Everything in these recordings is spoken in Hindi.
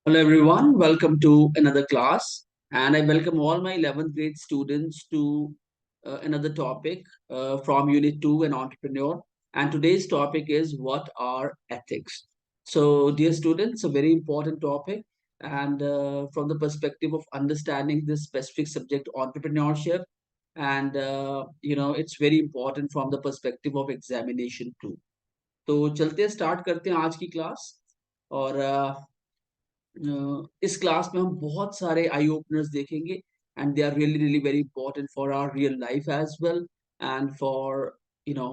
Hello everyone, welcome to another class, and I welcome all my 11th grade students to another topic from Unit 2 an entrepreneur. And today's topic is what are ethics? So dear students, a very important topic, and from the perspective of understanding this specific subject entrepreneurship, and it's very important from the perspective of examination too. तो चलते हैं, स्टार्ट करते हैं आज की क्लास। और इस क्लास में हम बहुत सारे आई ओपनर्स देखेंगे, and they are really really very important for our real life as well and for you know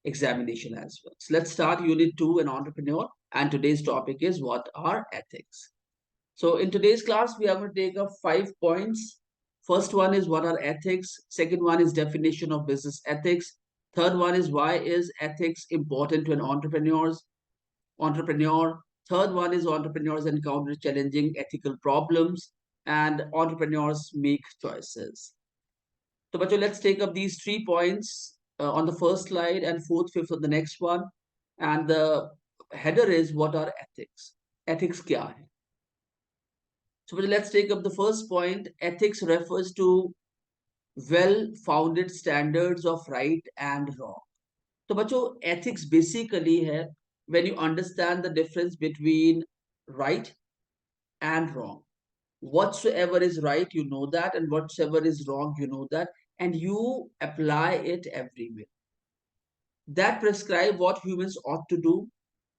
examination as well. So let's start unit 2 an entrepreneur, and today's topic is what are ethics. So in today's class we are going to take up 5 points. First one is what are ethics, second one is definition of business ethics, third one is why is ethics important to an entrepreneur. Third one is entrepreneurs encounter challenging ethical problems and entrepreneurs make choices. So, bachcho, let's take up these 3 points on the first slide and fourth, fifth on the next one. And the header is what are ethics? Ethics kya hai? So, bachcho, let's take up the first point. Ethics refers to well-founded standards of right and wrong. तो बच्चों ethics basically है when you understand the difference between right and wrong. Whatsoever is right, you know that, and whatsoever is wrong, you know that, and you apply it everywhere. That prescribe what humans ought to do,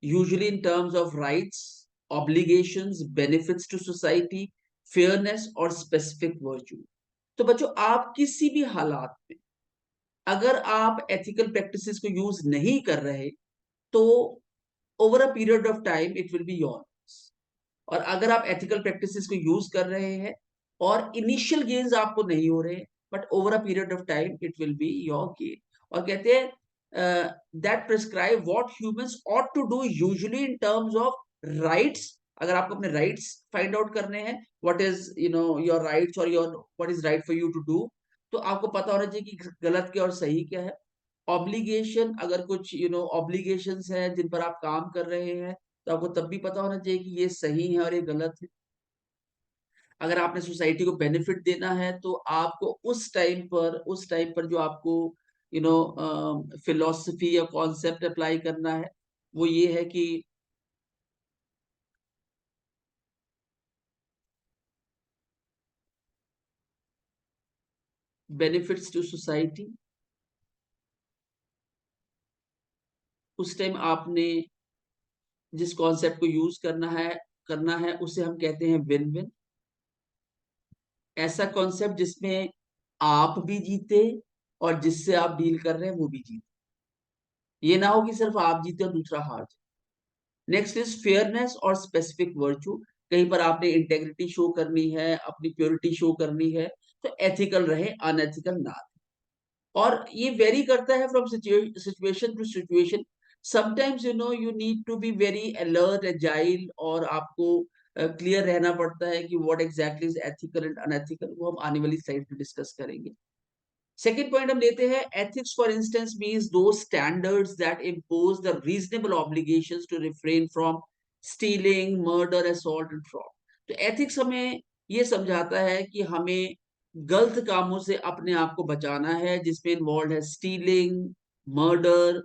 usually in terms of rights, obligations, benefits to society, fairness और specific virtue. तो बच्चों आप किसी भी हालात में अगर आप ethical practices को यूज नहीं कर रहे तो over a period of time it will be yours. और अगर आप एथिकल प्रैक्टिसेस को यूज कर रहे हैं और इनिशियल गेन्स आपको नहीं हो रहे, but over a period of time it will be your gain. और कहते हैं that prescribe what humans ought to do usually in terms of rights. अगर आपको अपने राइट्स फाइंड आउट करने हैं, व्हाट इज योर राइट्स और your what is right for you to do, तो आपको पता होना चाहिए कि गलत क्या और सही क्या है। ऑब्लिगेशन, अगर कुछ ऑब्लिगेशंस हैं जिन पर आप काम कर रहे हैं, तो आपको तब भी पता होना चाहिए कि ये सही है और ये गलत है। अगर आपने सोसाइटी को बेनिफिट देना है तो आपको उस टाइम पर जो आपको फिलोसफी या कॉन्सेप्ट अप्लाई करना है वो ये है कि बेनिफिट्स टू सोसाइटी। उस टाइम आपने जिस कॉन्सेप्ट को यूज करना है उसे हम कहते हैं विन विन। ऐसा कॉन्सेप्ट जिसमें आप भी जीते और जिससे आप डील कर रहे हैं वो भी जीते। ये ना हो कि सिर्फ आप जीते और दूसरा हार जाए। नेक्स्ट इज फेयरनेस और स्पेसिफिक वर्च्यू। कहीं पर आपने इंटेग्रिटी शो करनी है, अपनी प्योरिटी शो करनी है, तो एथिकल रहे, अनएथिकल ना रहे। और ये वेरी करता है from situation to situation. Sometimes you need to be very alert agile, और आपको क्लियर रहना पड़ता है कि what exactly is ethical and unethical. वो हम आने वाली स्लाइड में डिस्कस करेंगे। सेकेंड पॉइंट हम लेते हैं, ethics for instance means those standards that impose the reasonable obligations to refrain from stealing, murder, assault and fraud. तो एथिक्स हमें ये समझाता है कि हमें गलत कामों से अपने आप को बचाना है, जिसमें इन्वॉल्व है स्टीलिंग, मर्डर,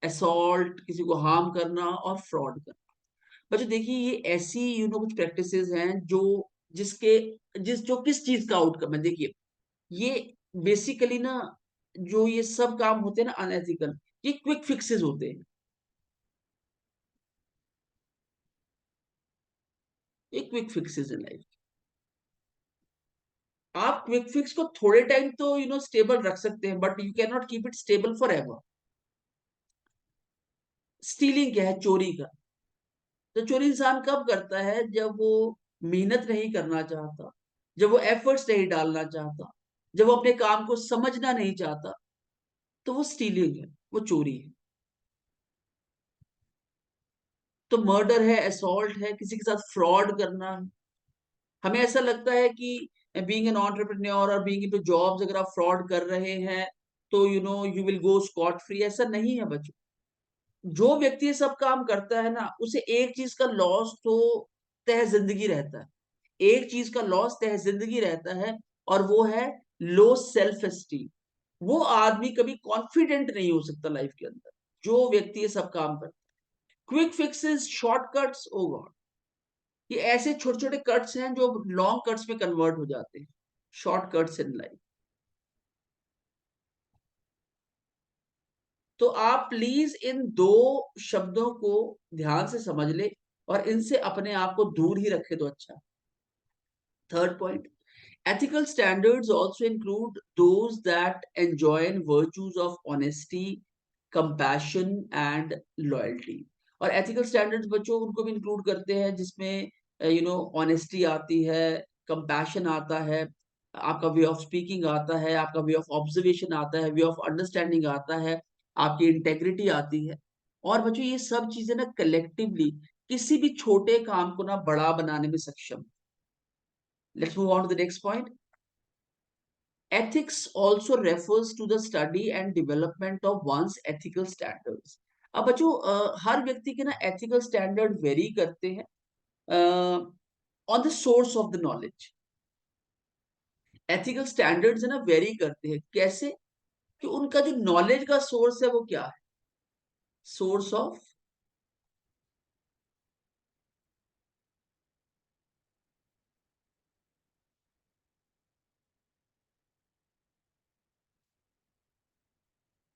असॉल्ट, किसी को हार्म करना और फ्रॉड करना। बच्चों देखिए ये ऐसी कुछ प्रैक्टिसेस हैं जो जिसके जिस जो किस चीज का आउटकम है। देखिए ये बेसिकली ना, जो ये सब काम होते हैं ना अनएथिकल, ये क्विक फिक्सेस होते हैं। ये क्विक फिक्सेस इन लाइफ। आप क्विक फिक्स को थोड़े टाइम तो स्टेबल रख सकते हैं, but you can not keep it stable for ever. Stealing क्या है? चोरी का। तो चोरी इंसान कब करता है? जब वो मेहनत नहीं करना चाहता, जब वो एफर्ट्स नहीं डालना चाहता, जब वो अपने काम को समझना नहीं चाहता, तो वो स्टीलिंग है, वो चोरी है। तो मर्डर है, असॉल्ट है, किसी के साथ फ्रॉड करना है। हमें ऐसा लगता है कि बीइंग एन एंटरप्रेन्योर और बीइंग इनटू जॉब्स, अगर आप फ्रॉड कर रहे हैं तो you will go Scott free. ऐसा नहीं है बच्चों। जो व्यक्ति ये सब काम करता है ना, उसे एक चीज का लॉस तो तह जिंदगी रहता है, एक चीज का लॉस तह जिंदगी रहता है, और वो है लो सेल्फ एस्टीम। वो आदमी कभी कॉन्फिडेंट नहीं हो सकता लाइफ के अंदर, जो व्यक्ति ये सब काम करता है। क्विक फिक्सेस, शॉर्टकट्स, ओ गॉड, ये ऐसे छोटे छोटे कट्स हैं जो लॉन्ग कट्स में कन्वर्ट हो जाते हैं, शॉर्टकट्स इन लाइफ। तो आप प्लीज इन दो शब्दों को ध्यान से समझ ले और इनसे अपने आप को दूर ही रखे तो अच्छा। Third point, ethical standards also include those that enjoin virtues of honesty, compassion and loyalty। और ethical standards बच्चों उनको भी इंक्लूड करते हैं जिसमें ऑनेस्टी आती है, कंपैशन आता है, आपका वे ऑफ स्पीकिंग आता है, आपका वे ऑफ ऑब्जर्वेशन आता है, वे ऑफ अंडरस्टैंडिंग आता है, आपकी इंटेग्रिटी आती है। और बच्चों ये सब चीजें ना कलेक्टिवली किसी भी छोटे काम को ना बड़ा बनाने में सक्षम। Let's move on to the next point. Ethics also refers to the study and development of one's ethical standards। अब बच्चों हर व्यक्ति के ना एथिकल स्टैंडर्ड वेरी करते हैं on the source of the knowledge. Ethical standards है ना वेरी करते हैं, कैसे? कि उनका जो नॉलेज का सोर्स है वो क्या है, source of.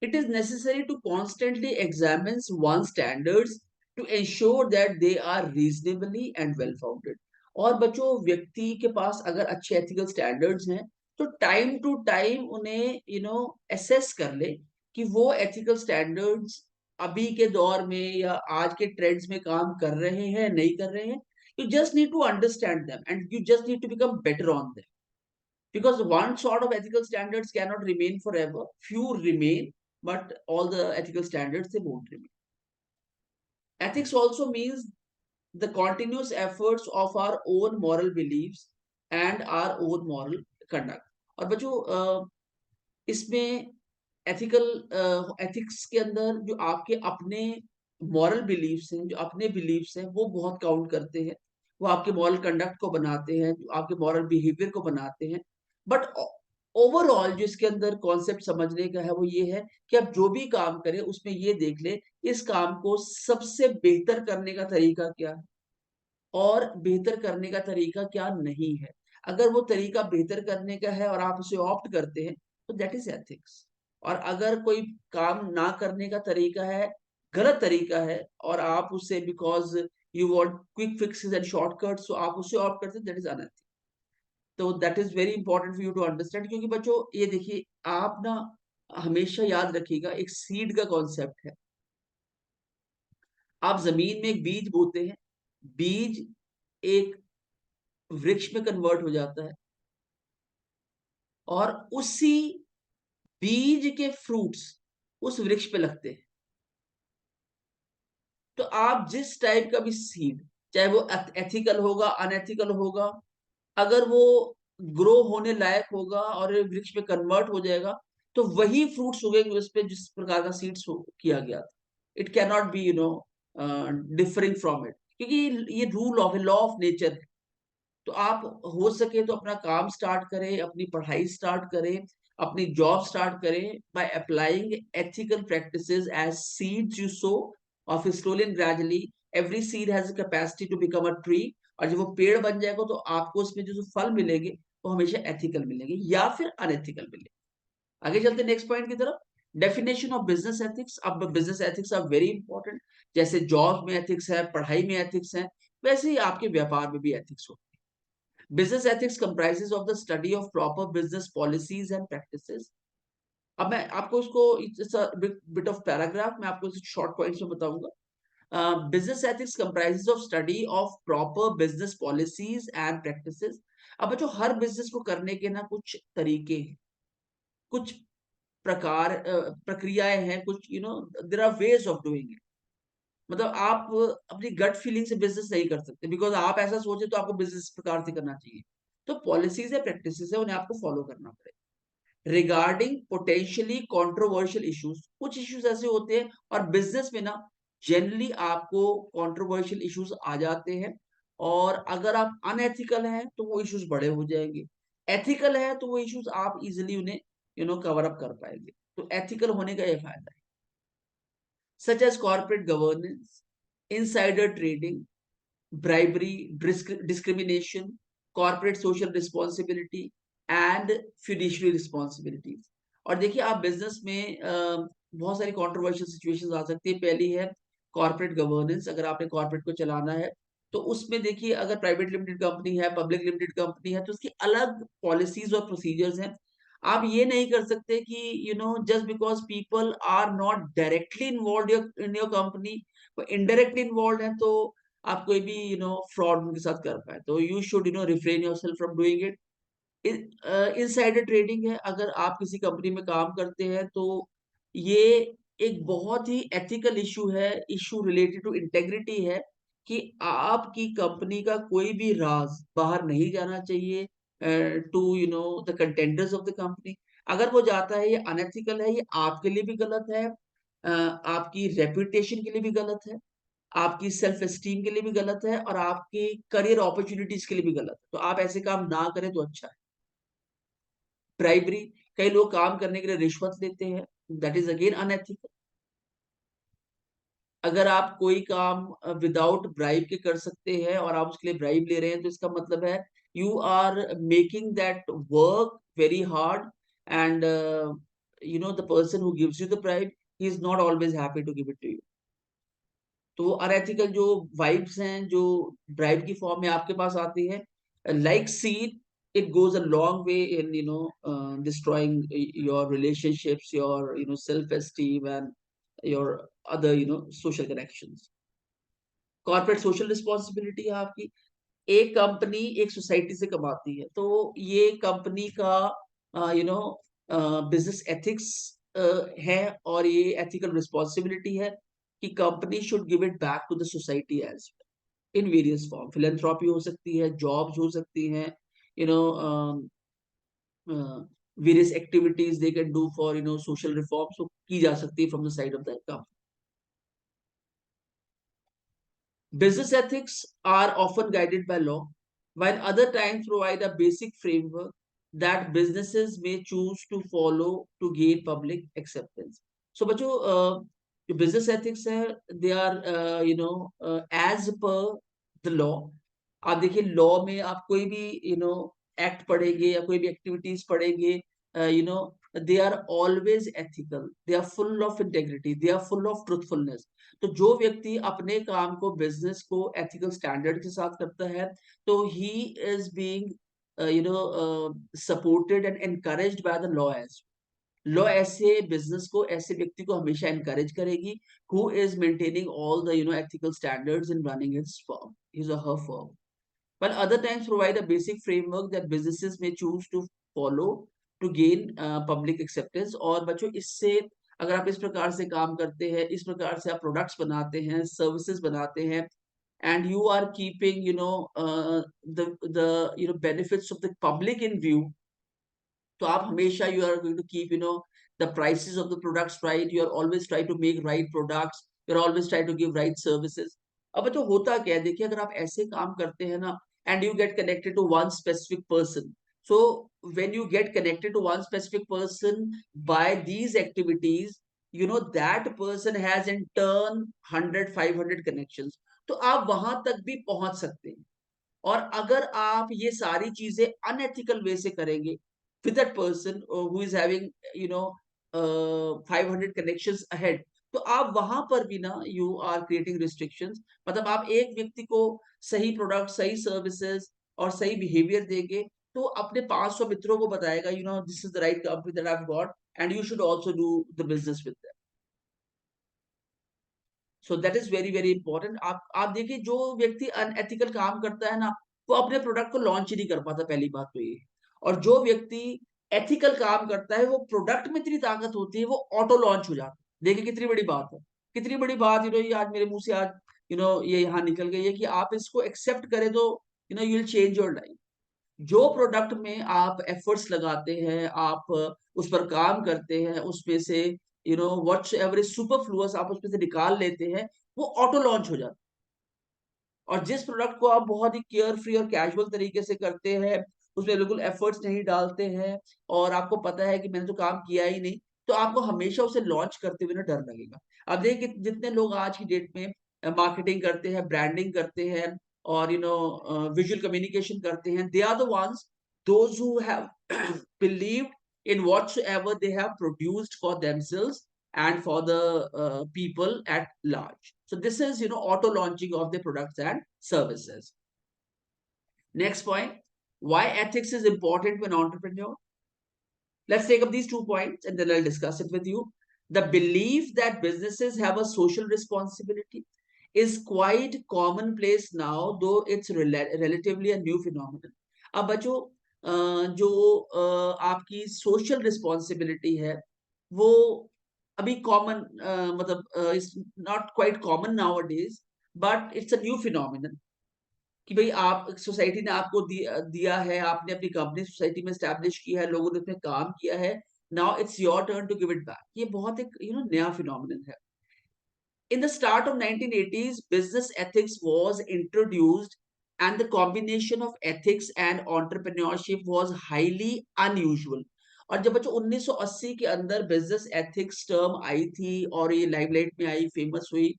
It is necessary to constantly examine one's standards to ensure that they are reasonably and well founded। और बच्चों व्यक्ति के पास अगर अच्छे एथिकल स्टैंडर्ड्स हैं तो टाइम टू टाइम उन्हें एसेस कर ले कि वो एथिकल स्टैंडर्ड्स अभी के दौर में या आज के ट्रेंड्स में काम कर रहे हैं नहीं कर रहे हैं। You just need to understand them and you just need to become better on them, because one sort of ethical standards cannot remain forever, few remain, but all the ethical standards they won't remain। Ethics also means the continuous efforts of our own moral beliefs and our own moral conduct। और बच्चों इसमें एथिकल एथिक्स के अंदर जो आपके अपने मॉरल बिलीफ्स हैं, जो अपने बिलीफ्स हैं वो बहुत काउंट करते हैं, वो आपके मॉरल कंडक्ट को बनाते हैं, जो आपके मॉरल बिहेवियर को बनाते हैं। बट ओवरऑल जो इसके अंदर कॉन्सेप्ट समझने का है वो ये है कि आप जो भी काम करें उसमें ये देख ले इस काम को सबसे बेहतर करने का तरीका क्या है और बेहतर करने का तरीका क्या नहीं है। अगर वो तरीका बेहतर करने का है और आप उसे ऑप्ट करते हैं तो दैट इज एथिक्स। और अगर कोई काम ना करने का तरीका है, गलत तरीका है, और आप उसे because you want quick fixes and shortcuts तो आप उसे ऑप्ट करते हैं, दैट इज अनएथिकल। तो that is very important for you to understand. क्योंकि बच्चों ये देखिए, आप ना हमेशा याद रखिएगा एक सीड का कॉन्सेप्ट है। आप जमीन में एक बीज बोते हैं, बीज एक वृक्ष में कन्वर्ट हो जाता है और उसी बीज के फ्रूट्स उस वृक्ष पे लगते हैं। तो आप जिस टाइप का भी सीड, चाहे वो एथिकल होगा अनएथिकल होगा, अगर वो ग्रो होने लायक होगा और वृक्ष में कन्वर्ट हो जाएगा तो वही फ्रूट्स उगेंगे उस पे जिस प्रकार का सीड्स किया गया था। It can not be differing from it, क्योंकि ये rule of law of nature है। तो आप हो सके तो अपना काम स्टार्ट करें, अपनी पढ़ाई स्टार्ट करें, अपनी जॉब स्टार्ट करें by applying ethical practices as seeds you sow, और फिर slowly and gradually every seed has a capacity to become a tree. और जब वो पेड़ बन जाएगा तो आपको उसमें जो फल मिलेंगे वो हमेशा एथिकल मिलेंगे या फिर अनएथिकल मिलेंगे। आगे चलते नेक्स्ट पॉइंट की तरफ। Definition of business ethics. अब business ethics are very important. जैसे जॉब में एथिक्स है, पढ़ाई में एथिक्स है, वैसे ही आपके व्यापार में भी एथिक्स हो। Business ethics comprises of the study of proper business policies and practices। अब मैं आपको इसको it's a bit of paragraph, मैं आपको शॉर्ट पॉइंट्स में बताऊंगा। Business ethics comprises of study of proper business policies and practices. अब बच्चों हर बिजनेस को करने के ना कुछ तरीके हैं, कुछ प्रकार प्रक्रियाएं हैं, कुछ there are ways of doing it. मतलब आप अपनी गट फीलिंग से बिजनेस नहीं कर सकते, बिकॉज आप ऐसा सोचे तो आपको बिजनेस प्रकार से करना चाहिए। तो पॉलिसीज है, प्रैक्टिसेस है, उन्हें आपको फॉलो करना पड़ेगा। रिगार्डिंग पोटेंशियली कंट्रोवर्शियल इश्यूज, कुछ इश्यूज ऐसे होते हैं और बिजनेस में ना जनरली आपको कंट्रोवर्शियल इश्यूज आ जाते हैं और अगर आप अनएथिकल हैं तो वो इश्यूज बड़े हो जाएंगे। एथिकल है तो वो इश्यूज आप इजिली उन्हें कवर अप कर पाएंगे। तो एथिकल होने का ये फायदा है, such as corporate governance, insider trading, bribery, discrimination, corporate social responsibility and fiduciary responsibilities। और देखिए आप बिजनेस में बहुत सारी कंट्रोवर्शियल सिचुएशंस आ सकती है। पहली है कॉर्पोरेट गवर्नेंस। अगर आपने कॉर्पोरेट को चलाना है तो उसमें देखिए अगर प्राइवेट लिमिटेड कंपनी है, पब्लिक लिमिटेड कंपनी है, तो उसकी अलग पॉलिसीज और प्रोसीजर्स हैं। आप ये नहीं कर सकते कि just because people are not directly involved in your company, वो इनडायरेक्टली इन्वॉल्व है, तो आप कोई भी फ्रॉड उनके साथ कर पाए। तो you should refrain yourself from doing it. Insider trading है, अगर आप किसी कंपनी में काम करते हैं तो ये एक बहुत ही एथिकल इशू है, इशू रिलेटेड टू इंटेग्रिटी है, कि आपकी कंपनी का कोई भी राज बाहर नहीं जाना चाहिए to the contenders of the company. अगर वो जाता है, ये अनएथिकल है, ये आपके लिए भी गलत है, आपकी रेपुटेशन के लिए भी गलत है, आपकी सेल्फ एस्टीम के लिए भी गलत है, और आपकी करियर अपॉर्चुनिटीज के लिए भी गलत है। तो आप ऐसे काम ना करें तो अच्छा है। ब्राइबरी, कई लोग काम करने के लिए रिश्वत लेते हैं, दैट इज अगेन अनएथिकल। अगर आप कोई काम विदाउट ब्राइब के कर सकते हैं और आप उसके लिए ब्राइब ले रहे हैं, तो इसका मतलब है you are making that work very hard, and the person who gives you the bribe, he is not always happy to give it to you. तो अनएथिकल जो वाइब्स हैं जो ब्राइब की फॉर्म में आपके पास आती है, like seed, it goes a long way in destroying your relationships, your self esteem and your other social connections. Corporate social responsibility है आपकी। एक कंपनी एक सोसाइटी से कमाती है, तो ये कंपनी का बिजनेस एथिक्स है, और ये एथिकल रिस्पॉन्सिबिलिटी है कि company should give it back to the society as in various form. Philanthropy हो सकती है, जॉब्स हो सकती हैं, you know various activities they can do for social reforms की जा सकती है from the side of the company. Business ethics are often guided by law, while other times provide a basic framework that businesses may choose to follow to gain public acceptance. So, बच्चों जो business ethics है, they are as per the law। आप देखिए लॉ में आप कोई भी एक्ट पढ़ेंगे या कोई भी एक्टिविटीज पढ़ेंगे, you know they are always ethical, they are full of integrity, they are full of truthfulness. तो जो व्यक्ति अपने काम को, बिजनेस को एथिकल स्टैंडर्ड के साथ करता है, तो he is being supported and encouraged by the law as. Law ऐसे बिजनेस को, ऐसे व्यक्ति को हमेशा एनकरेज करेगी who is maintaining all the ethical standards in running his firm, his और her firm, while other times provide a basic framework that businesses may choose to follow to gain public acceptance। और बच्चों इससे, अगर आप इस प्रकार से काम करते हैं, इस प्रकार से आप प्रोडक्ट्स बनाते हैं, सर्विसेज बनाते हैं, and you are keeping the benefits of the public in view, तो आप हमेशा you are going to keep the prices of the products right, you are always try to make right products, you are always try to give right services। अब तो होता क्या है, देखिए अगर आप ऐसे काम करते हैं ना, and you get connected to one specific person, so when you get connected to one specific person by these activities, that person has in turn 100 500 connections, तो आप वहां तक भी पहुंच सकते हैं। और अगर आप ये सारी चीजें अनएथिकल वे से करेंगे with that person who is having you know 500 connections ahead, तो आप वहां पर भी ना you are creating restrictions। मतलब आप एक व्यक्ति को सही प्रोडक्ट, सही सर्विसेज और सही बिहेवियर देंगे, तो अपने 500 मित्रों को बताएगा this is the right company that I've got and you should also do the business with them। So that is very very important. आप देखिए जो व्यक्ति अनएथिकल काम करता है ना, वो अपने प्रोडक्ट को लॉन्च ही नहीं कर पाता, पहली बात तो ये। और जो व्यक्ति एथिकल काम करता है, वो प्रोडक्ट में इतनी ताकत होती है, वो ऑटो लॉन्च हो जाता है। देखिए कितनी बड़ी बात है, कितनी बड़ी बात ये आज मेरे मुंह से आज ये यहाँ निकल गई है कि आप इसको एक्सेप्ट करें तो you will change your life. जो प्रोडक्ट में आप एफर्ट्स लगाते हैं, आप उस पर काम करते हैं, उसमें से व्हाट्स एवर इज सुपरफ्लुअस आप उसमें से निकाल लेते हैं, वो ऑटो लॉन्च हो जाता है। और जिस प्रोडक्ट को आप बहुत ही केयर फ्री और कैजुअल तरीके से करते हैं, उसमें बिल्कुल एफर्ट्स नहीं डालते हैं और आपको पता है कि मैंने तो काम किया ही नहीं, तो आपको हमेशा उसे लॉन्च करते हुए ना डर लगेगा। अब देखिए जितने लोग आज की डेट में मार्केटिंग करते हैं, ब्रांडिंग करते हैं और विजुअल कम्युनिकेशन करते हैं, they are the ones those who have believed in whatsoever they have produced for themselves and for the people at large. So this is, auto launching of the products and services. Next point, why ethics is important to an entrepreneur. Let's take up these 2 points and then I'll discuss it with you. The belief that businesses have a social responsibility is quite commonplace now, though it's relatively a new phenomenon. अब बच्चों जो आपकी सोशल रिस्पॉन्सिबिलिटी है वो अभी कॉमन मतलब it's not quite common now days, but it's a new phenomenon कि भाई आप सोसाइटी ने आपको दिया है, आपने अपनी कंपनी सोसाइटी में स्टैब्लिश किया है, लोगों ने उसमें काम किया है, now it's your turn to give it back. ये बहुत एक नया फिनोमिनन है। In the start of 1980s, business ethics was introduced and the combination of ethics and entrepreneurship was highly unusual. और जब बच्चों 1980 के अंदर बिजनेस एथिक्स टर्म आई थी और ये लाइमलाइट में आई, फेमस हुई,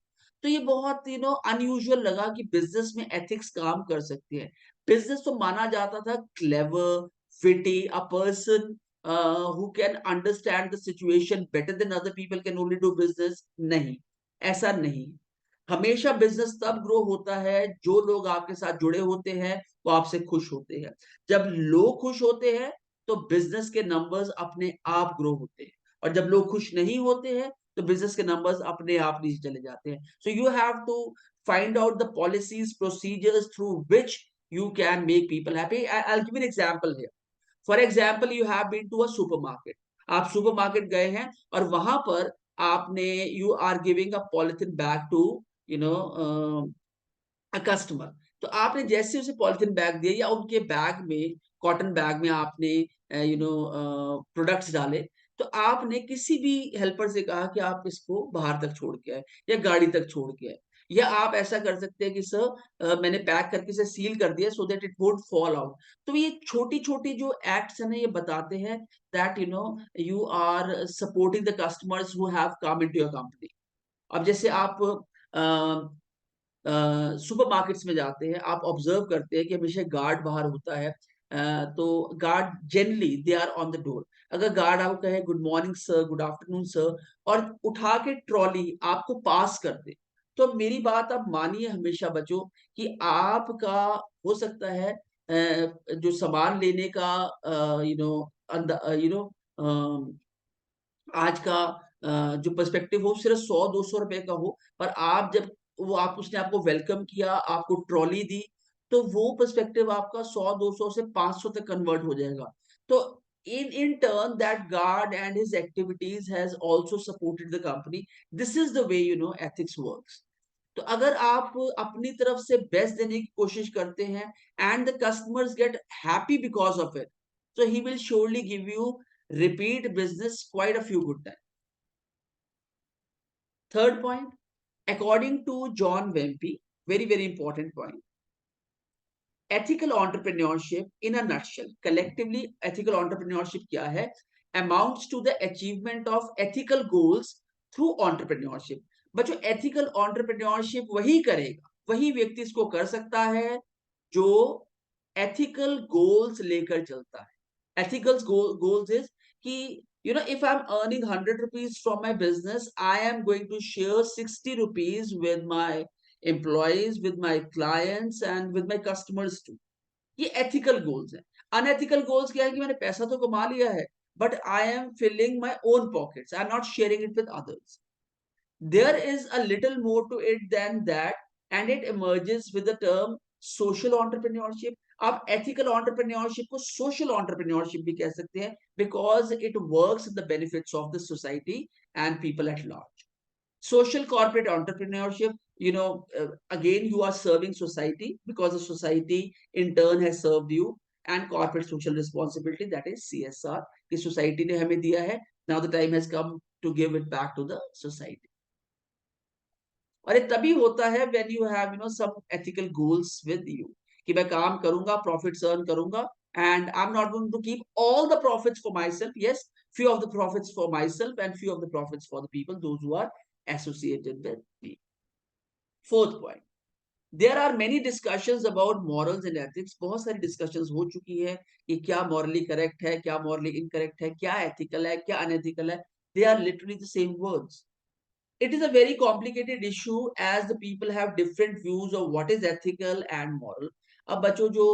तो ये बहुत अनयूजुअल लगा कि बिजनेस में एथिक्स काम कर सकती है। बिजनेस तो माना जाता था clever, witty, a person who can understand the situation better than other people can only do business। नहीं, ऐसा नहीं। हमेशा बिजनेस तब ग्रो होता है जो लोग आपके साथ जुड़े होते हैं वो आपसे खुश होते हैं। जब लोग खुश होते हैं तो बिजनेस के नंबर्स अपने आप ग्रो होते हैं और जब लोग खुश नहीं होते हैं तो बिजनेस के नंबर्स अपने आप नीचे चले जाते हैं। So you have to find out the policies, procedures through which you can make people happy. I'll give you an example here. For example you have been to a supermarket. आप सुपरमार्केट गए हैं और वहां पर आपने you are giving a polythene bag to you know a customer. तो आपने जैसे उसे पॉलिथीन बैग दिया या उनके बैग में, कॉटन बैग में आपने प्रोडक्ट्स डाले, तो आपने किसी भी हेल्पर से कहा कि आप इसको बाहर तक छोड़ के आए या गाड़ी तक छोड़ के आए, या आप ऐसा कर सकते हैं कि सर मैंने पैक करके इसे सील कर दिया so that it won't fall out. तो ये छोटी छोटी जो एक्ट्स है ना, ये बताते हैं that you are supporting the customers who have come into your company. अब जैसे आप सुपरमार्केट्स में जाते हैं, आप ऑब्जर्व करते हैं कि हमेशा गार्ड बाहर होता है। तो guard generally they are on the door. अगर गार्ड आपको कहे good morning sir, good afternoon sir, और उठा के ट्रॉली आपको पास कर दे, तो मेरी बात आप मानिए हमेशा बच्चों कि आपका हो सकता है जो सामान लेने का यू नो यू नो आज का जो पर्सपेक्टिव हो सिर्फ 100-200 रुपए का हो, पर आप जब वो आप उसने आपको वेलकम किया, आपको ट्रॉली दी, तो वो पर्सपेक्टिव आपका 100-200 से 500 तक कन्वर्ट हो जाएगा। तो in turn that guard and his activities has also supported the company. This is the way ethics works. तो अगर आप अपनी तरफ से बेस्ट देने की कोशिश करते हैं and the customers gate happy because of it, so he will surely give you repeat business quite a few good times. Third point, according to John Wempe, very very important point, ethical entrepreneurship in a nutshell, collectively ethical entrepreneurship क्या है, amounts to the achievement of ethical goals through entrepreneurship. बच्चों ethical entrepreneurship वही करेगा, वही व्यक्ति इसको कर सकता है जो ethical goals लेकर चलता है। Ethical goals is कि if I'm earning 100 rupees from my business, I am going to share 60 rupees with my employees, with my clients and with my customers too. ये ethical goals है। Unethical goals क्या है कि मैंने पैसा तो कमा लिया है, but I am filling my own pockets. I'm not sharing it with others. There is a little more to it than that, and it emerges with the term social entrepreneurship. आप ethical entrepreneurship को social entrepreneurship भी कह सकते हैं because it works in the benefits of the society and people at large. Social corporate entrepreneurship, again you are serving society because the society in turn has served you, and corporate social responsibility, that is CSR, कि society ने हमें दिया है, now the time has come to give it back to the society. और ये तभी होता है when you have some ethical goals with you, कि मैं काम करूंगा, प्रॉफिट्स अर्न करूंगा, and I am not going to keep all the profits for my self. Yes, few of the profits for myself and few of the profits for the people those who are associated with me. Fourth point, there are many discussions about morals and ethics. बहुत सारी डिस्कशंस हो चुकी है कि क्या मॉरली करेक्ट है, क्या मॉरली इनकरेक्ट है, क्या एथिकल है, क्या अनएथिकल है. They are literally the same words. It is a very complicated issue as the people have different views of what is ethical and moral. अब बच्चों जो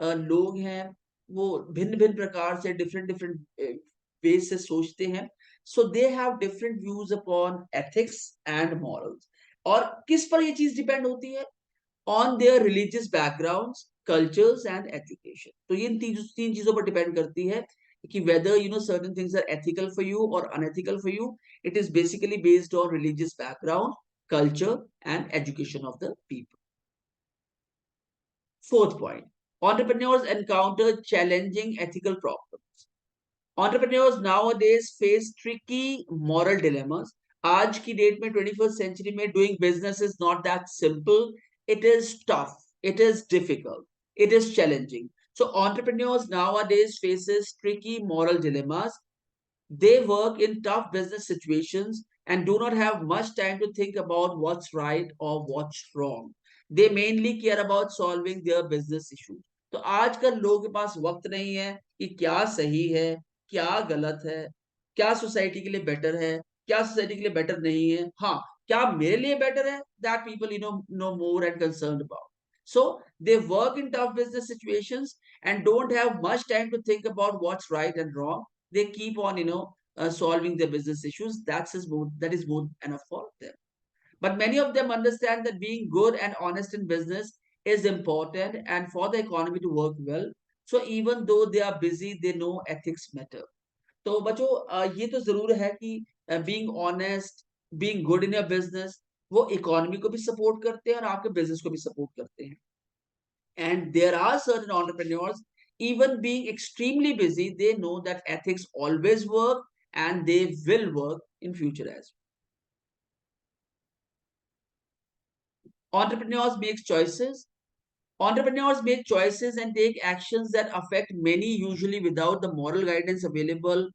लोग हैं वो भिन्न भिन्न प्रकार से डिफरेंट डिफरेंट वे से सोचते हैं. So they have different views upon ethics and morals. और किस पर ये चीज डिपेंड होती है? On their religious backgrounds, cultures and education. तो ये तीन चीजों पर डिपेंड करती है कि whether certain things are ethical for you or unethical for you. It is basically based on religious background, culture and education of the people. Fourth point, entrepreneurs encounter challenging ethical problems. Entrepreneurs nowadays face tricky moral dilemmas. आज की डेट में 21st century में doing business is not that simple. It is tough, it is difficult, it is challenging. So entrepreneurs nowadays faces tricky moral dilemmas. They work in tough business situations and do not have much time to think about what's right or what's wrong. They mainly care about solving their business issues. तो आजकल लोगों के पास वक्त नहीं है कि क्या सही है, क्या गलत है, क्या सोसाइटी के लिए बेटर है, क्या सोसाइटी के लिए बेटर नहीं है. हाँ, क्या मेरे लिए बेटर है, that people know more and concerned about. So they work in tough business situations and don't have much time to think about what's right and wrong. They keep on solving their business issues. That is more enough for them. But many of them understand that being good and honest in business is important and for the economy to work well. So even though they are busy, they know ethics matter. तो बच्चों ये तो जरूर है कि being honest, being good in your business, वो इकोनॉमी को भी सपोर्ट करते हैं और आपके बिजनेस को भी सपोर्ट करते हैं. And there are certain entrepreneurs, even being extremely busy, they know that ethics always work and they will work in future as well. Entrepreneurs make choices. Entrepreneurs make choices and take actions that affect many, usually without the moral guidance available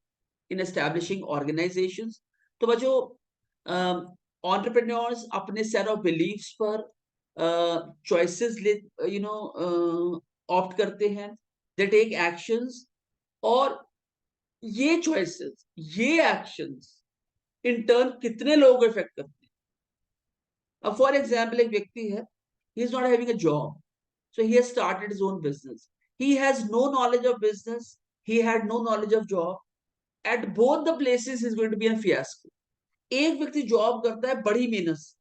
in establishing organizations. तो बच्चों entrepreneurs अपने set of beliefs पर choices ले opt करते हैं. They take actions और ये choices, ये actions in turn कितने लोगों को इफेक्ट करते हैं. अब फॉर एग्जाम्पल एक व्यक्ति है, he is not having a job, so he has started his own business. He has no knowledge of business, he had no knowledge of job. At both the places is going to be a fiasco. एक व्यक्ति जॉब करता है बड़ी मेहनत से,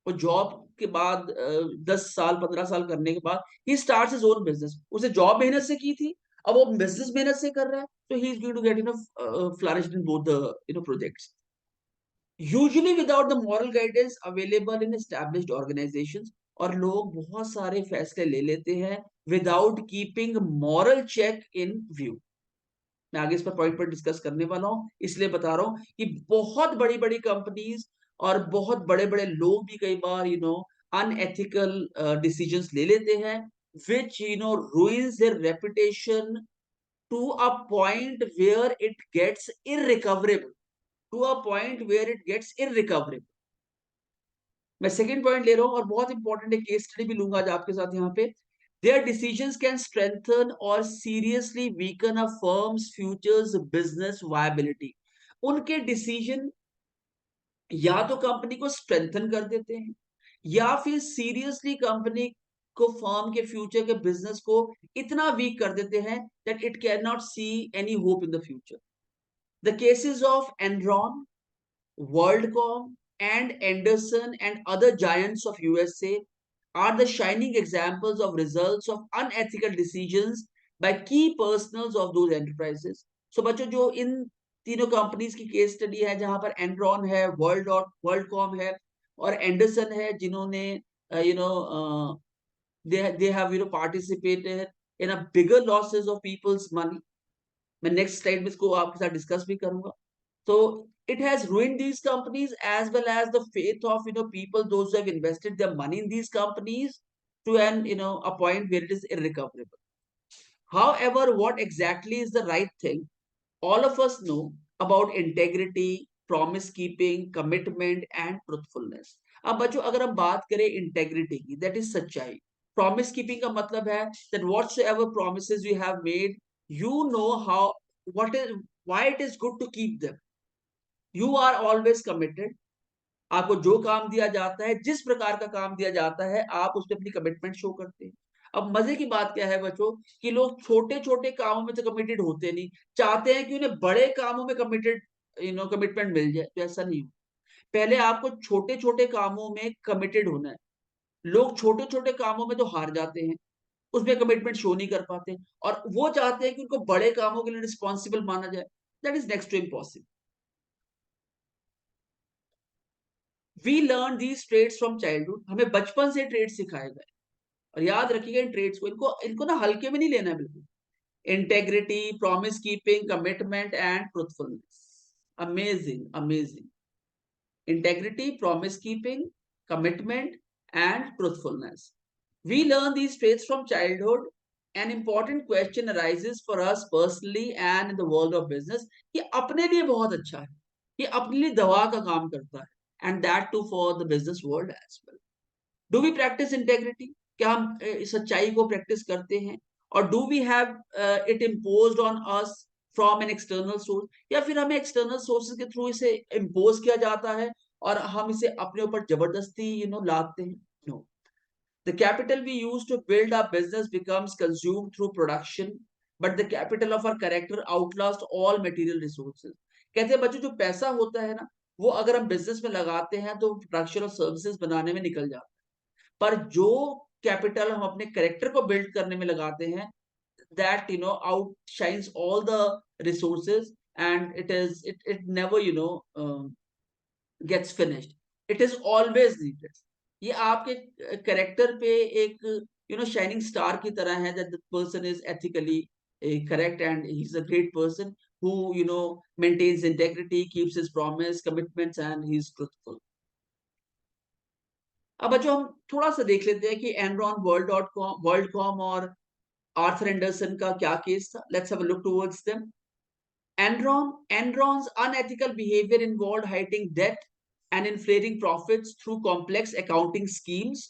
और जॉब के बाद 10 साल 15 साल करने के बाद he starts his own business. उसे जॉब मेहनत से की थी, अब वो बिजनेस मेहनत से कर रहा है, तो he is going to get flourished in both the projects. Usually without the moral guidance available in established organisations. और लोग बहुत सारे फैसले ले लेते हैं without keeping moral check in view. मैं आगे इस पर पॉइंट पर डिस्कस करने वाला हूं, इसलिए बता रहा हूं कि बहुत बड़ी बड़ी कंपनीज और बहुत बड़े बड़े लोग भी कई बार अनएथिकल डिसीजंस ले लेते हैं, which ruins their reputation to a point where it gets irrecoverable. To a point where it gets irrecoverable. मैं सेकंड पॉइंट ले रहा हूं और बहुत इंपॉर्टेंट है, केस स्टडी भी लूंगा आज आपके साथ यहाँ पे. Their decisions can strengthen or seriously weaken a firm's future's business viability. उनके डिसीजन या तो कंपनी को स्ट्रेंथन कर देते हैं या फिर सीरियसली कंपनी को, फर्म के फ्यूचर के बिजनेस को इतना वीक कर देते हैं that it can not see any hope in the future. The cases of Enron, WorldCom and Anderson and other giants of USA are the shining examples of results of unethical decisions by key personals of those enterprises. So बच्चों, जो इन तीनों कंपनीज की केस स्टडी है, जहां पर एनरॉन है, वर्ल्डकॉम है और एंडरसन है, जिन्होंने they have participated in a bigger losses of people's money. मैं नेक्स्ट स्लाइड में इसको आपके साथ डिस्कस भी करूंगा. तो It has ruined these companies as well as the faith of people, those who have invested their money in these companies, to an a point where it is irrecoverable. However, what exactly is the right thing? All of us know about integrity, promise keeping, commitment and truthfulness. अब बच्चों अगर हम बात करें इंटेग्रिटी की, दैट इज सच्चाई. प्रॉमिस कीपिंग का मतलब है that whatsoever promises you have made, you know how, what is, why it is good to keep them. You are always committed. आपको जो काम दिया जाता है, जिस प्रकार का काम दिया जाता है, आप उसमें अपनी कमिटमेंट शो करते हैं. अब मजे की बात क्या है बच्चों, कि लोग छोटे छोटे कामों में तो कमिटेड होते नहीं, चाहते हैं कि उन्हें बड़े कामों में कमिटेड कमिटमेंट मिल जाए. तो ऐसा नहीं हो. पहले आपको छोटे छोटे कामों में कमिटेड होना है. लोग छोटे छोटे कामों में तो हार जाते हैं, उसमें कमिटमेंट शो नहीं कर पाते, और वो चाहते हैं कि उनको बड़े कामों के लिए रिस्पॉन्सिबल माना जाए. That is next to impossible. We learn these trades from childhood. हमें बचपन से ट्रेड सिखाए गए. और याद रखिएगा इन ट्रेड्स को, इनको इनको ना हल्के में नहीं लेना है बिल्कुल. Integrity, promise keeping, commitment and truthfulness. Amazing, amazing. Integrity, promise keeping, commitment and truthfulness. We learn these traits from childhood. An important question arises for us personally and in the world of business. ये अपने लिए बहुत अच्छा है, ये अपने लिए दवा का काम करता है, and that too for the business world as well. Do we practise integrity? क्या हम सच्चाई को प्रैक्टिस करते हैं? और do we have it imposed on us from an external source, या फिर हमें एक्सटर्नल सोर्सेज के थ्रू इसे इम्पोज किया जाता है और हम इसे अपने ऊपर जबरदस्ती लादते हैं? No. The capital we use to build our business becomes consumed through production, but the capital of our character outlasts all material resources. कहते हैं बच्चों, जो पैसा होता है ना, वो अगर हम बिजनेस में लगाते हैं तो प्रोडक्शन और सर्विसेज बनाने में निकल जाता है. पर जो कैपिटल हम अपने करेक्टर को बिल्ड करने में लगाते हैं, that outshines all the resources, and it never gets finished. It is always needed. ये आपके करेक्टर पे एक शाइनिंग स्टार की तरह है, that the person is ethically correct and he's a great person who maintains integrity, keeps his promise, commitments and he's truthful. अब बच्चों हम थोड़ा सा देख लेते हैं कि एनरॉन वर्ल्ड कॉम और आर्थर एंडरसन का क्या केस था. Let's have a look towards them. Enron's unethical behavior involved hiding debt and inflating profits through complex accounting schemes,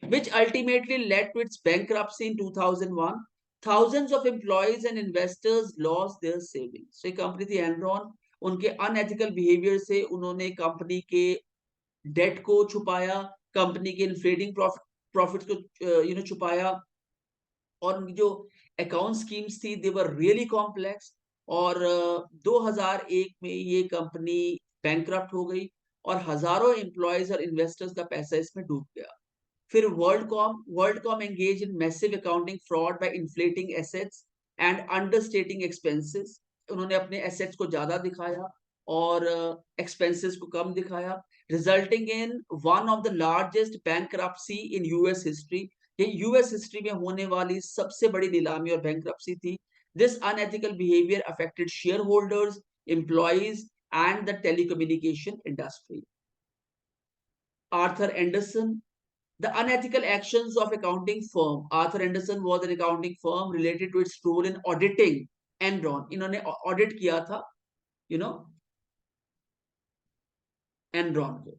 which ultimately led to its bankruptcy in 2001. Thousands of employees and investors lost their savings. So, ये कंपनी थी Enron. उनके unethical behavior से उन्होंने कंपनी के डेट को छुपाया, कंपनी के इन्फ्लेटिंग प्रॉफिट्स को छुपाया, और उनकी जो अकाउंट स्कीम्स थी दे वर रियली कॉम्प्लेक्स. और 2001 में ये कंपनी बैंकरप्ट हो गई और हजारों एम्प्लॉयज और इन्वेस्टर्स का पैसा इसमें डूब गया. फिर WorldCom engage in massive accounting fraud by inflating assets and understating expenses. उन्होंने अपने एसेट्स को ज्यादा दिखाया और एक्सपेंसेस को कम दिखाया, resulting in one of the largest bankruptcy in US history. ये यूएस हिस्ट्री में होने वाली सबसे बड़ी नीलामी और बैंकरप्सी थी. This unethical behaviour affected share holders, employees and the telecommunication industry. Arthur Andersen. The unethical actions of accounting firm. Arthur Andersen was an accounting firm related to its role in auditing Enron. इन्होंने audit किया था, Enron को.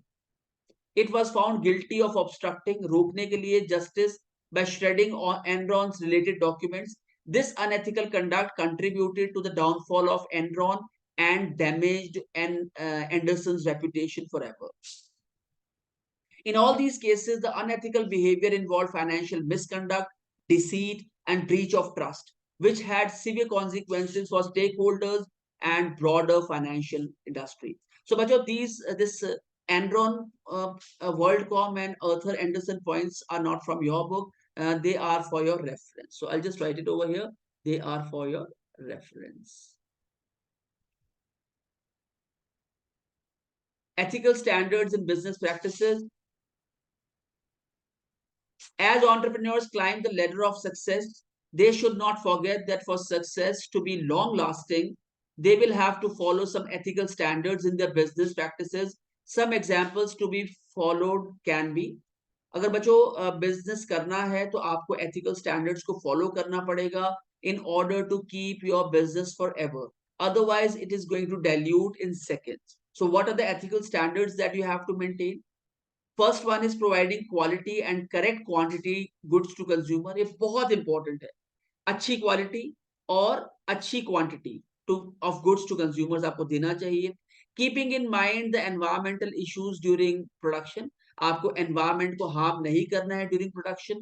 It was found guilty of obstructing, रोकने के लिए justice, by shredding Enron's related documents. This unethical conduct contributed to the downfall of Enron and damaged Anderson's reputation forever. In all these cases, the unethical behavior involved financial misconduct, deceit, and breach of trust, which had severe consequences for stakeholders and broader financial industry. So, much of this Enron, WorldCom, and Arthur Andersen points are not from your book. They are for your reference. So, I'll just write it over here. They are for your reference. Ethical standards in business practices. As entrepreneurs climb the ladder of success, they should not forget that for success to be long lasting, They will have to follow some ethical standards in their business practices. Some examples to be followed can be, अगर बच्चों बिजनेस करना है तो आपको एथिकल स्टैंडर्ड्स को फॉलो करना पड़ेगा in order to keep your business forever. Otherwise, it is going to dilute in seconds. So, what are the ethical standards that you have to maintain? First one is providing quality and correct quantity goods to consumer. ये बहुत important है. अच्छी क्वालिटी और अच्छी quantity to of goods to consumers आपको देना चाहिए. Keeping in mind the environmental issues during production. आपको एनवायरमेंट को हार्म नहीं करना है during production.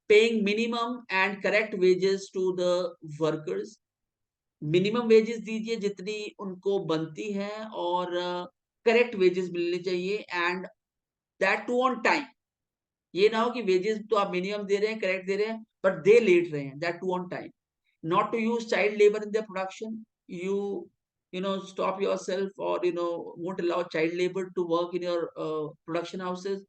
Paying minimum and correct wages to the workers. Minimum wages दीजिए जितनी उनको बनती है और करेक्ट वेजेस मिलने चाहिए and that too on time. ये ना हो कि वेजेस तो आप मिनिमम दे रहे हैं, करेक्ट दे रहे हैं, बट दे लेट रहे हैं. That too on time. Not to use child labor in their production. You stop yourself, or won't allow child labor to work in your production houses.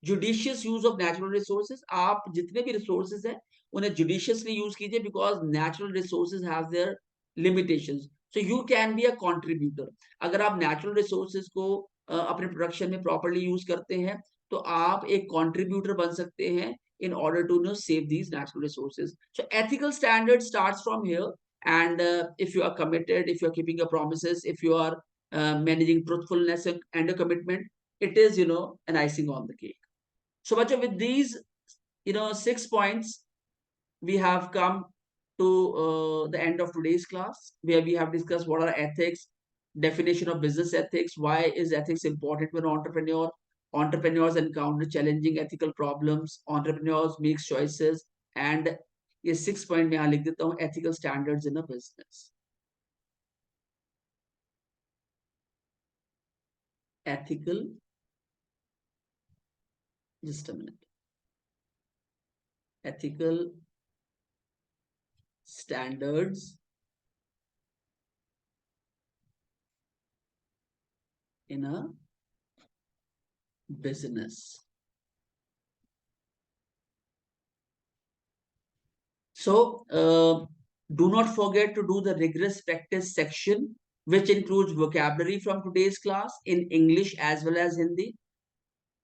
Judicious use of natural resources. आप जितने भी resources हैं उन्हें judiciously use कीजिए, because natural resources have their limitations. So you can be a contributor. अगर आप natural resources को अपने production में properly use करते हैं तो आप एक contributor बन सकते हैं in order to save these natural resources. So ethical standard starts from here. And if you are committed, if you are keeping your promises, if you are managing truthfulness and a commitment, it is an icing on the cake. So much with these 6 points, we have come to the end of today's class, where we have discussed what are ethics, definition of business ethics, why is ethics important for an entrepreneur, entrepreneurs encounter challenging ethical problems, entrepreneurs makes choices, and ये 6 पॉइंट में यहाँ लिख देता हूँ, ethical standards in a business. Ethical, just a minute. Ethical standards in a business. So do not forget to do the rigorous practice section, which includes vocabulary from today's class in English as well as Hindi.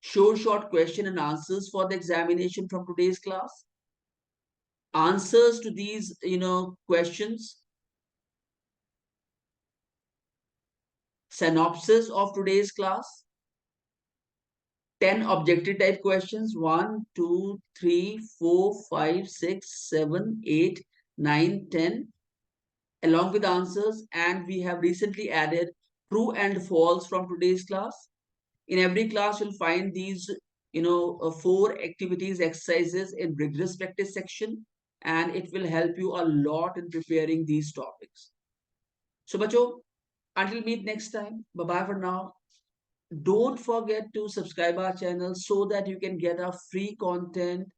Short question and answers for the examination from today's class. Answers to these, questions. Synopsis of today's class. 10 objective type questions. 1, 2, 3, 4, 5, 6, 7, 8, 9, 10. Along with answers, and we have recently added true and false from today's class. In every class you'll find these 4 activities, exercises in rigorous practice section, and it will help you a lot in preparing these topics. So bacho, until meet next time, bye bye for now. Don't forget to subscribe our channel so that you can get our free content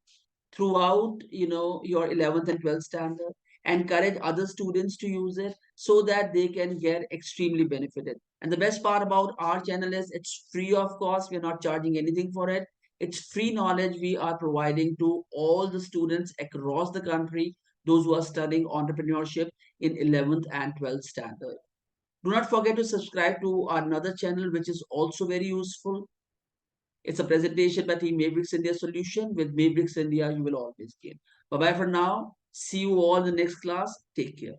throughout your 11th and 12th standard. Encourage other students to use it so that they can get extremely benefited. And the best part about our channel is it's free of cost. We're not charging anything for it. It's free knowledge we are providing to all the students across the country, those who are studying entrepreneurship in 11th and 12th standard. Do not forget to subscribe to our another channel, which is also very useful. It's a presentation by Team Mavericks India Solution. With Mavericks India, you will always gain. Bye-bye for now. See you all in the next class. Take care.